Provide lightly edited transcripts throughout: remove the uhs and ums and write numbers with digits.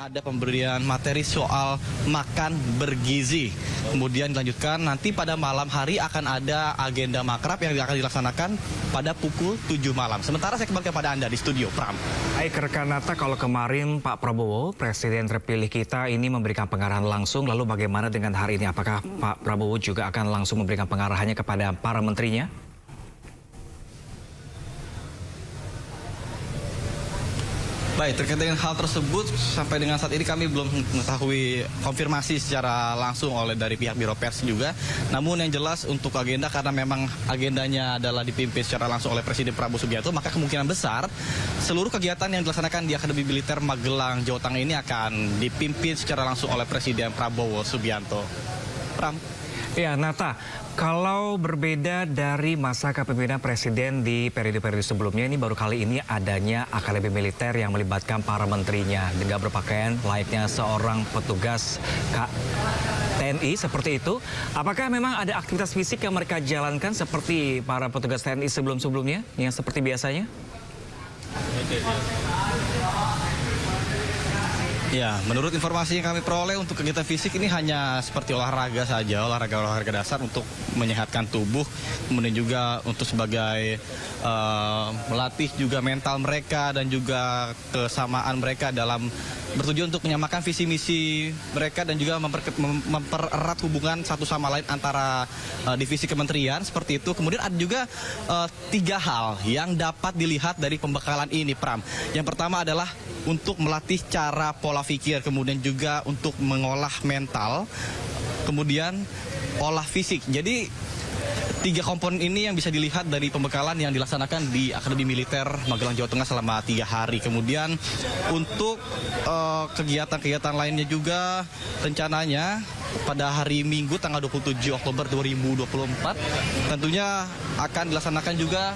ada pemberian materi soal makan bergizi. Kemudian dilanjutkan nanti pada malam hari akan ada agenda makrab yang akan dilaksanakan pada pukul 7 malam. Sementara saya kembali kepada Anda di studio, Pram. Baik, rekan Nata, kalau kemarin Pak Prabowo, Presiden terpilih kita ini memberikan pengarahan langsung, lalu bagaimana dengan hari ini? Apakah Pak Prabowo juga akan langsung memberikan pengarahannya kepada para menterinya? Baik, terkait dengan hal tersebut, sampai dengan saat ini kami belum mengetahui konfirmasi secara langsung oleh dari pihak Biro Pers juga. Namun yang jelas untuk agenda, karena memang agendanya adalah dipimpin secara langsung oleh Presiden Prabowo Subianto, maka kemungkinan besar seluruh kegiatan yang dilaksanakan di Akademi Militer Magelang, Jawa Tengah ini akan dipimpin secara langsung oleh Presiden Prabowo Subianto. Pram. Ya, Nata, kalau berbeda dari masa kepemimpinan Presiden di periode-periode sebelumnya, ini baru kali ini adanya Akademi Militer yang melibatkan para menterinya dengan berpakaian layaknya seorang petugas TNI seperti itu. Apakah memang ada aktivitas fisik yang mereka jalankan seperti para petugas TNI sebelum-sebelumnya, yang seperti biasanya? Ya, menurut informasi yang kami peroleh untuk kegiatan fisik ini hanya seperti olahraga saja, olahraga dasar untuk menyehatkan tubuh, kemudian juga untuk sebagai melatih juga mental mereka dan juga kesamaan mereka dalam bertujuan untuk menyamakan visi misi mereka dan juga mempererat hubungan satu sama lain antara divisi kementerian seperti itu. Kemudian ada juga 3 hal yang dapat dilihat dari pembekalan ini, Pram. Yang pertama adalah untuk melatih cara pola pikir, kemudian juga untuk mengolah mental, kemudian olah fisik. Jadi 3 komponen ini yang bisa dilihat dari pembekalan yang dilaksanakan di Akademi Militer Magelang, Jawa Tengah selama 3 hari. Kemudian untuk kegiatan-kegiatan lainnya juga rencananya pada hari Minggu tanggal 27 Oktober 2024 tentunya akan dilaksanakan juga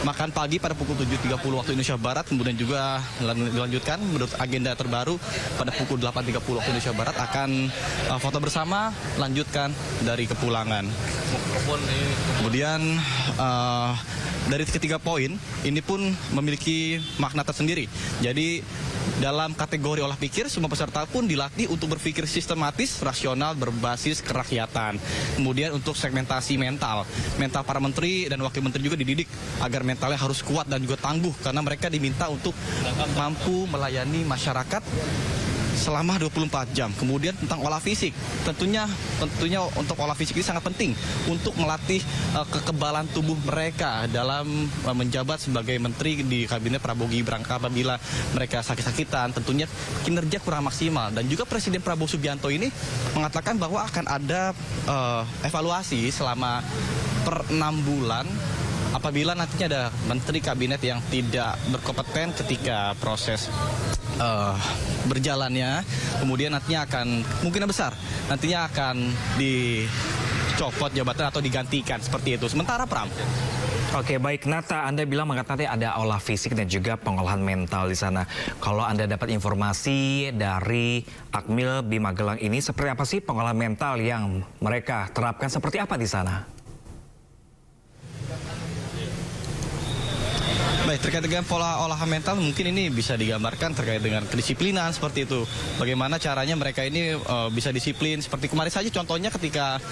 makan pagi pada pukul 7.30 waktu Indonesia Barat, kemudian juga dilanjutkan menurut agenda terbaru pada pukul 8.30 waktu Indonesia Barat akan foto bersama lanjutkan dari kepulangan. Kemudian dari ketiga poin ini pun memiliki makna tersendiri. Jadi dalam kategori olah pikir, semua peserta pun dilatih untuk berpikir sistematis, rasional, berbasis kerakyatan. Kemudian untuk segmentasi mental para menteri dan wakil menteri juga dididik agar mentalnya harus kuat dan juga tangguh, karena mereka diminta untuk mampu melayani masyarakat selama 24 jam. Kemudian tentang olah fisik, tentunya untuk olah fisik ini sangat penting untuk melatih kekebalan tubuh mereka dalam menjabat sebagai menteri di kabinet Prabowo Gibran. Apabila mereka sakit-sakitan, tentunya kinerja kurang maksimal. Dan juga Presiden Prabowo Subianto ini mengatakan bahwa akan ada evaluasi selama per 6 bulan apabila nantinya ada menteri kabinet yang tidak berkompeten ketika proses berjalannya, kemudian nantinya akan kemungkinan besar nantinya akan dicopot jabatan atau digantikan seperti itu. Sementara Pram. Oke, baik, Nata, Anda bilang nanti ada olah fisik dan juga pengolahan mental di sana. Kalau Anda dapat informasi dari Akmil di Magelang ini, seperti apa sih pengolahan mental yang mereka terapkan, seperti apa di sana? Baik, terkait dengan pola olahan mental mungkin ini bisa digambarkan terkait dengan kedisiplinan seperti itu. Bagaimana caranya mereka ini bisa disiplin. Seperti kemarin saja contohnya ketika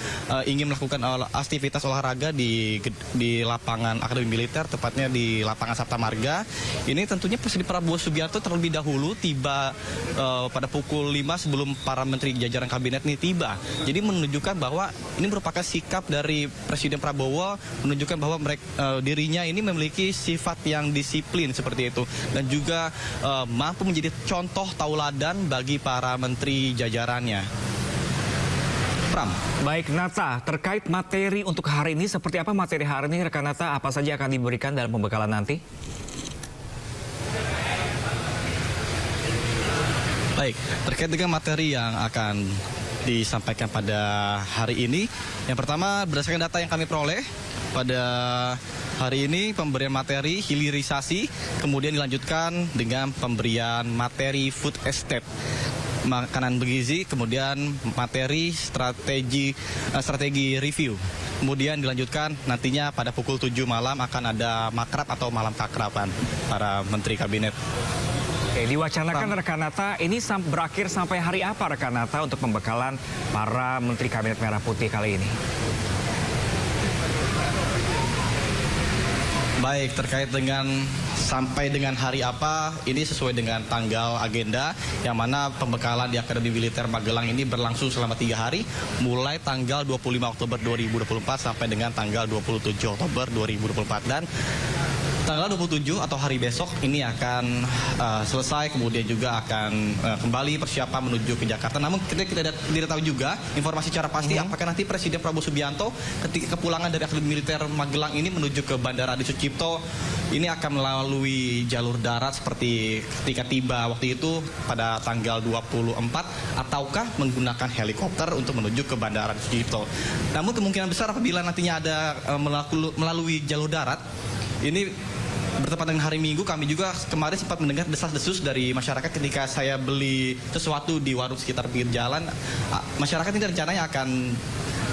ingin melakukan aktivitas olahraga di lapangan Akademi Militer, tepatnya di lapangan Sabta Marga. Ini tentunya Presiden Prabowo Subianto terlebih dahulu tiba pada pukul 5 sebelum para menteri jajaran kabinet ini tiba. Jadi menunjukkan bahwa ini merupakan sikap dari Presiden Prabowo, menunjukkan bahwa dirinya ini memiliki sifat yang disiplin seperti itu dan juga mampu menjadi contoh tauladan bagi para menteri jajarannya. Pram. Baik, Nata, terkait materi untuk hari ini, seperti apa materi hari ini, rekan Nata? Apa saja akan diberikan dalam pembekalan nanti? Baik, terkait dengan materi yang akan disampaikan pada hari ini, yang pertama berdasarkan data yang kami peroleh pada hari ini pemberian materi hilirisasi, kemudian dilanjutkan dengan pemberian materi food estate, makanan bergizi, kemudian materi strategi review. Kemudian dilanjutkan nantinya pada pukul 7 malam akan ada makrab atau malam kakraban para menteri kabinet. Diwacanakan rekan Nata, ini berakhir sampai hari apa rekan Nata untuk pembekalan para Menteri Kabinet Merah Putih kali ini? Baik, terkait dengan sampai dengan hari apa, ini sesuai dengan tanggal agenda, yang mana pembekalan di Akademi Militer Magelang ini berlangsung selama 3 hari, mulai tanggal 25 Oktober 2024 sampai dengan tanggal 27 Oktober 2024. Dan tanggal 27 atau hari besok ini akan selesai, kemudian juga akan kembali persiapan menuju ke Jakarta. Namun kita tidak tahu juga informasi secara pasti apakah nanti Presiden Prabowo Subianto ketika kepulangan dari Akademi Militer Magelang ini menuju ke Bandara Adi Sucipto ini akan melalui jalur darat seperti ketika tiba waktu itu pada tanggal 24, ataukah menggunakan helikopter untuk menuju ke Bandara Adi Sucipto. Namun kemungkinan besar apabila nantinya ada melalui jalur darat, ini bertepatan dengan hari Minggu, kami juga kemarin sempat mendengar desas-desus dari masyarakat ketika saya beli sesuatu di warung sekitar pinggir jalan. Masyarakat ini rencananya akan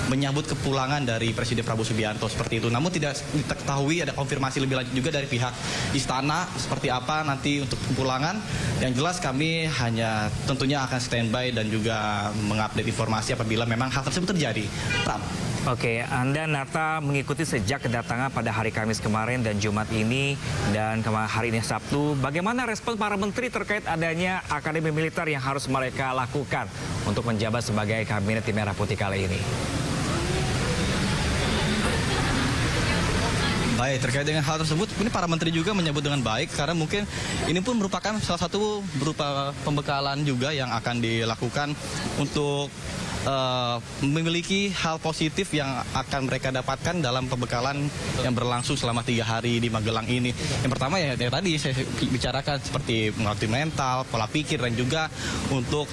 menyambut kepulangan dari Presiden Prabowo Subianto seperti itu. Namun tidak diketahui, ada konfirmasi lebih lanjut juga dari pihak istana seperti apa nanti untuk kepulangan. Yang jelas kami hanya tentunya akan standby dan juga mengupdate informasi apabila memang hal tersebut terjadi. Pram. Oke, Anda Nata mengikuti sejak kedatangan pada hari Kamis kemarin dan Jumat ini dan hari ini Sabtu. Bagaimana respon para menteri terkait adanya Akademi Militer yang harus mereka lakukan untuk menjabat sebagai Kabinet Merah Putih kali ini? Baik, terkait dengan hal tersebut, ini para menteri juga menyebut dengan baik karena mungkin ini pun merupakan salah satu berupa pembekalan juga yang akan dilakukan untuk memiliki hal positif yang akan mereka dapatkan dalam pembekalan yang berlangsung selama 3 hari di Magelang ini. Yang pertama ya tadi saya bicarakan seperti melatih mental, pola pikir, dan juga untuk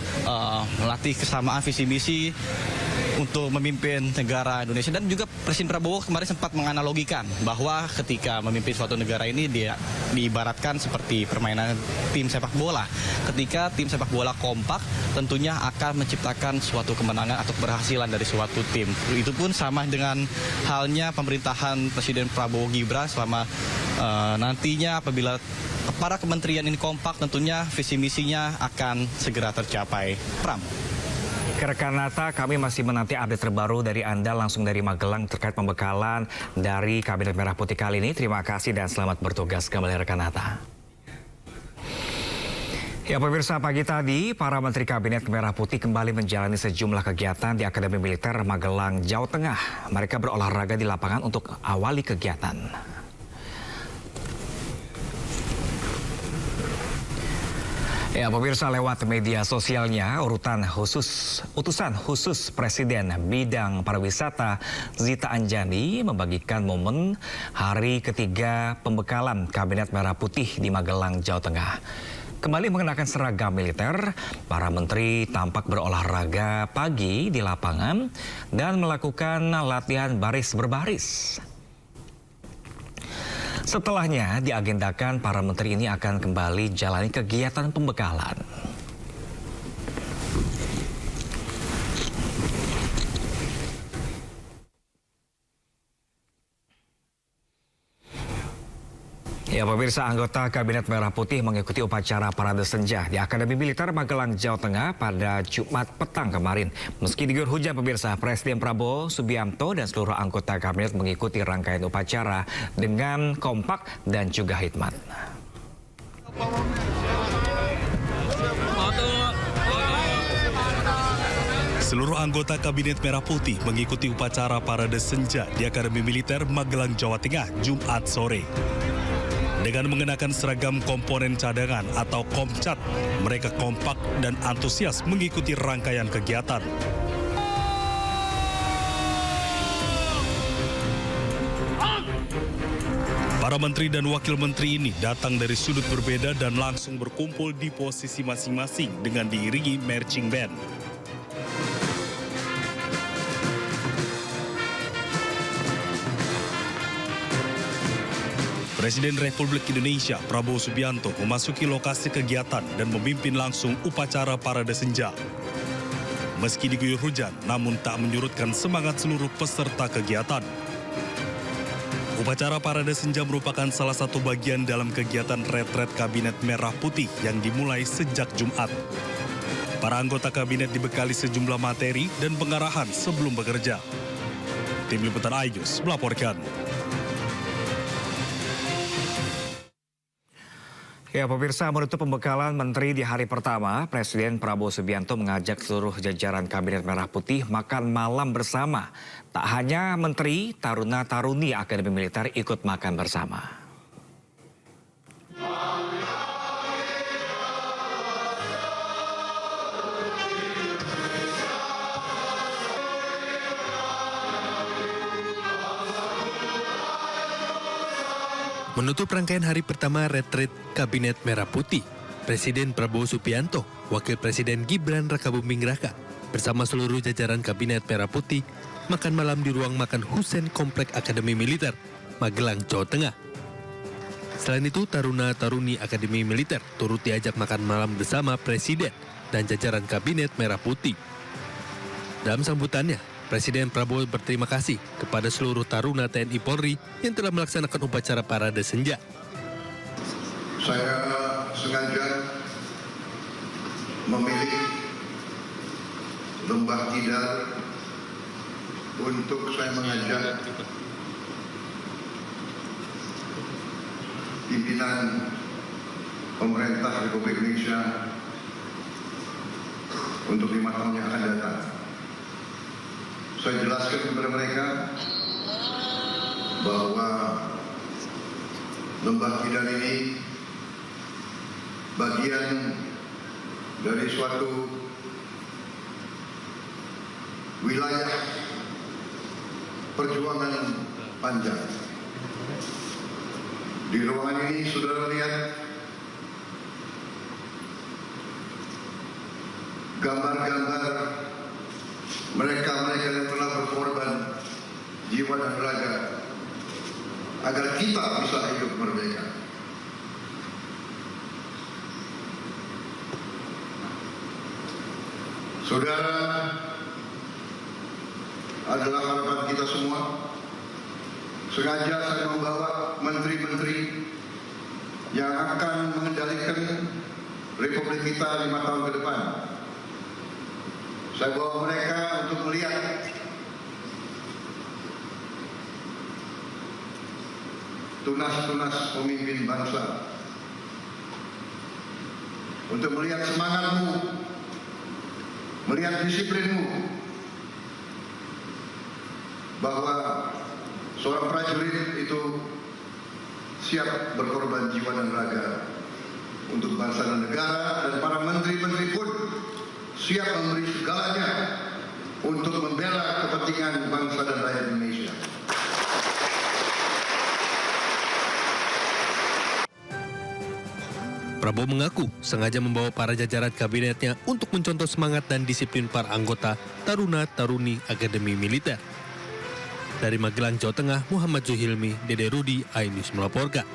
melatih kesamaan visi misi untuk memimpin negara Indonesia. Dan juga Presiden Prabowo kemarin sempat menganalogikan bahwa ketika memimpin suatu negara ini dia diibaratkan seperti permainan tim sepak bola. Ketika tim sepak bola kompak tentunya akan menciptakan suatu kemenangan atau keberhasilan dari suatu tim. Itu pun sama dengan halnya pemerintahan Presiden Prabowo Gibran selama nantinya apabila para kementerian ini kompak, tentunya visi misinya akan segera tercapai. Pram. Rekan Nata, kami masih menanti update terbaru dari Anda langsung dari Magelang terkait pembekalan dari Kabinet Merah Putih kali ini. Terima kasih dan selamat bertugas kembali rekan Nata. Ya pemirsa, pagi tadi para Menteri Kabinet Merah Putih kembali menjalani sejumlah kegiatan di Akademi Militer Magelang, Jawa Tengah. Mereka berolahraga di lapangan untuk awali kegiatan. Ya pemirsa, lewat media sosialnya utusan khusus Presiden bidang pariwisata Zita Anjani membagikan momen hari ketiga pembekalan Kabinet Merah Putih di Magelang, Jawa Tengah. Kembali mengenakan seragam militer, para menteri tampak berolahraga pagi di lapangan dan melakukan latihan baris berbaris. Setelahnya diagendakan para menteri ini akan kembali jalani kegiatan pembekalan. Ya pemirsa, anggota Kabinet Merah Putih mengikuti upacara Parade Senja di Akademi Militer Magelang, Jawa Tengah pada Jumat petang kemarin. Meski diguyur hujan pemirsa, Presiden Prabowo Subianto dan seluruh anggota Kabinet mengikuti rangkaian upacara dengan kompak dan juga hikmat. Seluruh anggota Kabinet Merah Putih mengikuti upacara Parade Senja di Akademi Militer Magelang, Jawa Tengah, Jumat sore. Dengan mengenakan seragam komponen cadangan atau Komcat, mereka kompak dan antusias mengikuti rangkaian kegiatan. Para menteri dan wakil menteri ini datang dari sudut berbeda dan langsung berkumpul di posisi masing-masing dengan diiringi marching band. Presiden Republik Indonesia Prabowo Subianto memasuki lokasi kegiatan dan memimpin langsung upacara Parade Senja. Meski diguyur hujan, namun tak menyurutkan semangat seluruh peserta kegiatan. Upacara Parade Senja merupakan salah satu bagian dalam kegiatan retret Kabinet Merah Putih yang dimulai sejak Jumat. Para anggota kabinet dibekali sejumlah materi dan pengarahan sebelum bekerja. Tim Liputan Ayus melaporkan. Ya, pemirsa, menutup pembekalan menteri di hari pertama, Presiden Prabowo Subianto mengajak seluruh jajaran Kabinet Merah Putih makan malam bersama. Tak hanya menteri, taruna-taruni Akademi Militer ikut makan bersama. Menutup rangkaian hari pertama retret Kabinet Merah Putih, Presiden Prabowo Subianto, Wakil Presiden Gibran Rakabuming Raka, bersama seluruh jajaran Kabinet Merah Putih, makan malam di ruang makan Husein Komplek Akademi Militer, Magelang, Jawa Tengah. Selain itu, taruna-taruni Akademi Militer turut diajak makan malam bersama Presiden dan jajaran Kabinet Merah Putih. Dalam sambutannya, Presiden Prabowo berterima kasih kepada seluruh taruna TNI Polri yang telah melaksanakan upacara Parade Senja. Saya sengaja memilih Lembah Tidar untuk saya mengajak pimpinan pemerintah Republik Indonesia untuk 5 tahun yang akan datang. Saya jelaskan kepada mereka bahwa Lembah Tidar ini bagian dari suatu wilayah perjuangan panjang. Di ruangan ini saudara lihat gambar-gambar mereka yang telah berkorban jiwa dan raga agar kita bisa hidup merdeka. Saudara adalah harapan kita semua. Sengaja saya membawa menteri-menteri yang akan mengendalikan Republik kita 5 tahun ke depan. Saya bawa mereka untuk melihat tunas-tunas pemimpin bangsa, untuk melihat semangatmu, melihat disiplinmu, bahwa seorang prajurit itu siap berkorban jiwa dan raga untuk bangsa dan negara, dan para menteri-menteri pun siap memberi segalanya untuk membela kepentingan bangsa dan rakyat Indonesia. Prabowo mengaku sengaja membawa para jajaran kabinetnya untuk mencontoh semangat dan disiplin para anggota taruna-taruni Akademi Militer. Dari Magelang, Jawa Tengah, Muhammad Zuhilmi, Dede Rudi, iNews melaporkan.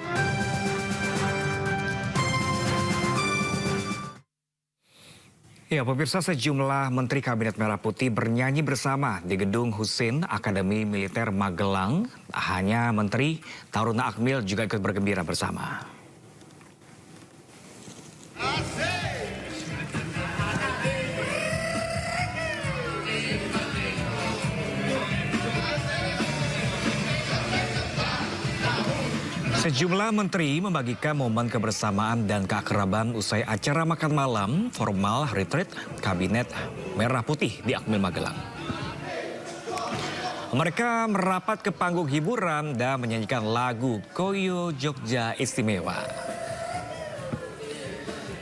Ya, pemirsa, sejumlah Menteri Kabinet Merah Putih bernyanyi bersama di Gedung Husein Akademi Militer Magelang. Hanya Menteri, Taruna Akmil juga ikut bergembira bersama. Sejumlah menteri membagikan momen kebersamaan dan keakraban usai acara makan malam formal retreat Kabinet Merah Putih di Akmil Magelang. Mereka merapat ke panggung hiburan dan menyanyikan lagu Koyo Jogja Istimewa.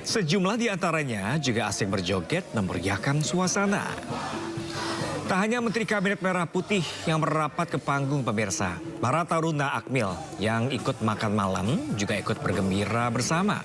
Sejumlah di antaranya juga asik berjoget memeriahkan suasana. Tak hanya Menteri Kabinet Merah Putih yang merapat ke panggung, pemirsa, para taruna Akmil yang ikut makan malam juga ikut bergembira bersama.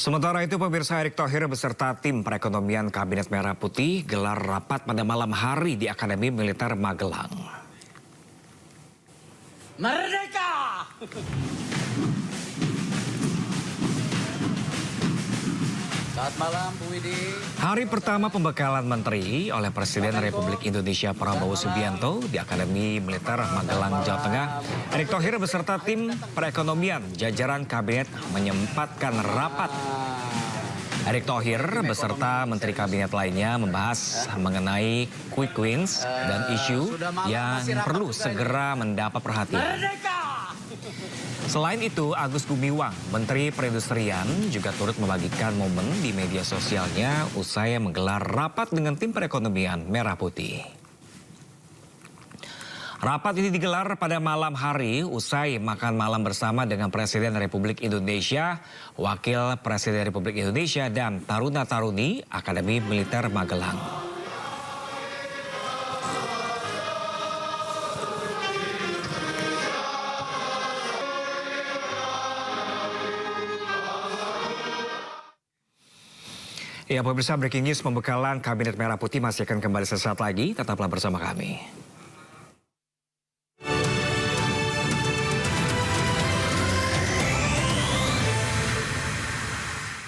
Sementara itu, pemirsa, Erick Thohir beserta tim perekonomian Kabinet Merah Putih gelar rapat pada malam hari di Akademi Militer Magelang. Merdeka! Selamat malam, Bu Widi. Hari pertama pembekalan menteri oleh Presiden Republik Indonesia Prabowo Subianto di Akademi Militer Magelang, Jawa Tengah. Erick Thohir beserta tim perekonomian jajaran kabinet menyempatkan rapat. Erick Thohir beserta menteri kabinet lainnya membahas mengenai quick wins dan isu yang perlu segera mendapat perhatian. Selain itu, Agus Gumiwang, Menteri Perindustrian, juga turut membagikan momen di media sosialnya usai menggelar rapat dengan tim perekonomian Merah Putih. Rapat ini digelar pada malam hari usai makan malam bersama dengan Presiden Republik Indonesia, Wakil Presiden Republik Indonesia, dan taruna-taruni Akademi Militer Magelang. Ya, pemirsa, breaking news pembekalan Kabinet Merah Putih masih akan kembali sesaat lagi. Tetaplah bersama kami.